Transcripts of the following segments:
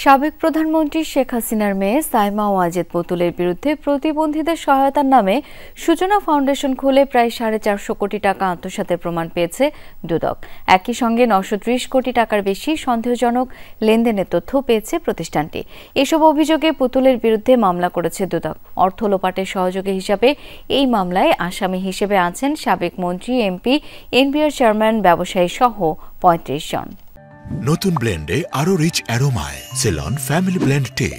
সাবেক প্রধানমন্ত্রী শেখ হাসিনার মেয়ে সাইমা ওয়াজেদ পুতুলের বিরুদ্ধে প্রতিবন্ধীদের সহায়তার নামে সূচনা ফাউন্ডেশন খুলে প্রায় 450 কোটি টাকা আত্মসাতের প্রমাণ পেয়েছে দুদক। একই সঙ্গে 930 কোটি টাকার বেশি সন্দেহজনক লেনদেনের তথ্য পেয়েছে প্রতিষ্ঠানটি। এসব অভিযোগে পুতুলের বিরুদ্ধে মামলা করেছে দুদক। অর্থ লোপাটের সহযোগী হিসাবে এই মামলায় আসামি হিসেবে আছেন সাবেক মন্ত্রী, এমপি, এনবিআর চেয়ারম্যান, ব্যবসায়ী সহ 35 জন। নতুন ব্লেন্ডে আরো রিচ অ্যারোমায় সেলন ফ্যামিলি ব্লেন্ড টে।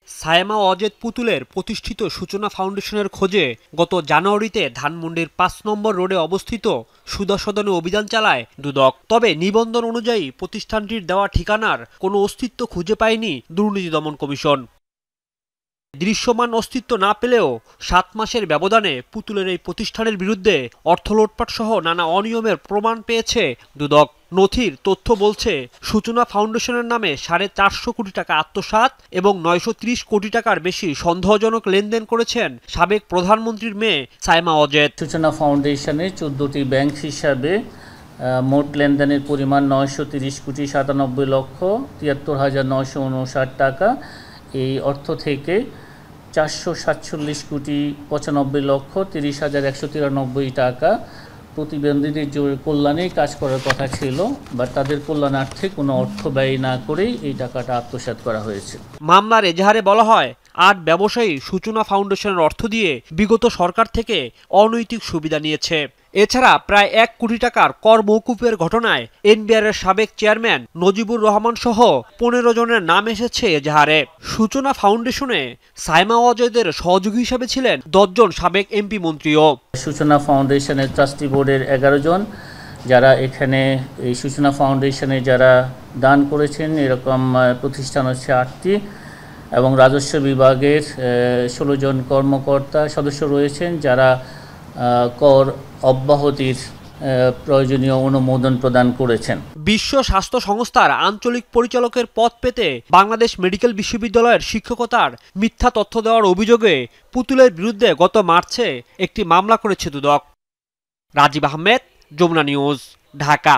সাইমা ওয়াজেদ পুতুলের প্রতিষ্ঠিত সূচনা ফাউন্ডেশনের খোঁজে গত জানুয়ারিতে ধানমন্ডির 5 নম্বর রোডে অবস্থিত সুধা সদনে অভিযান চালায় দুদক। তবে নিবন্ধন অনুযায়ী প্রতিষ্ঠানটির দেওয়া ঠিকানার কোনো অস্তিত্ব খুঁজে পায়নি দুর্নীতি দমন কমিশন। দৃশ্যমান অস্তিত্ব না পেলেও 7 মাসের ব্যবধানে পুতুলের এই প্রতিষ্ঠানের বিরুদ্ধে অর্থ লুটপাট সহ নানা অনিয়মের প্রমাণ পেয়েছে দুদক। নথির তথ্য বলছে, সূচনা ফাউন্ডেশনের নামে 450 কোটি টাকা আত্মসাৎ এবং 930 কোটি টাকার বেশি সন্দেহজনক লেনদেন করেছেন সাবেক প্রধানমন্ত্রীর মেয়ে সাইমা ওয়াজেদ। সূচনা ফাউন্ডেশনের 14টি ব্যাংক হিসাবে মোট লেনদেনের পরিমাণ 930 কোটি 97 লক্ষ 73,959 টাকা। এই অর্থ থেকে 447 কোটি 95 লক্ষ 30,193 টাকা প্রতিবন্ধীদের কল্যাণে কাজ করার কথা ছিল, বা তাদের কল্যাণার্থে কোনো অর্থ ব্যয় না করেই এই টাকাটা আত্মসাৎ করা হয়েছে। মামলার এজাহারে বলা হয়, 8 ব্যবসায়ী সূচনা ফাউন্ডেশনের অর্থ দিয়ে বিগত সরকার থেকে অনৈতিক সুবিধা নিয়েছে। এছাড়া প্রায় 1 কোটি টাকার কর মওকুফের ঘটনায় এনবিআরের সাবেক চেয়ারম্যান নজিবুর রহমান সহ 15 জনের নাম এসেছে এজাহারে। সূচনা ফাউন্ডেশনে সাইমা ওয়াজেদের সহযোগী হিসেবে ছিলেন 10 জন সাবেক এমপি, মন্ত্রীও। সূচনা ফাউন্ডেশনের ট্রাস্টি বোর্ডের 11 জন, যারা এখানে এই সূচনা ফাউন্ডেশনে যারা দান করেছেন, এরকম প্রতিষ্ঠান হচ্ছে 8টি, এবং রাজস্ব বিভাগের 16 জন কর্মকর্তা সদস্য রয়েছেন, যারা কর অব্যাহতির প্রয়োজনীয় অনুমোদন প্রদান করেছেন। বিশ্ব স্বাস্থ্য সংস্থার আঞ্চলিক পরিচালকের পদ পেতে বাংলাদেশ মেডিকেল বিশ্ববিদ্যালয়ের শিক্ষকতার মিথ্যা তথ্য দেওয়ার অভিযোগে পুতুলের বিরুদ্ধে গত মার্চে একটি মামলা করেছে দুদক। রাজীব আহমেদ, যমুনা নিউজ, ঢাকা।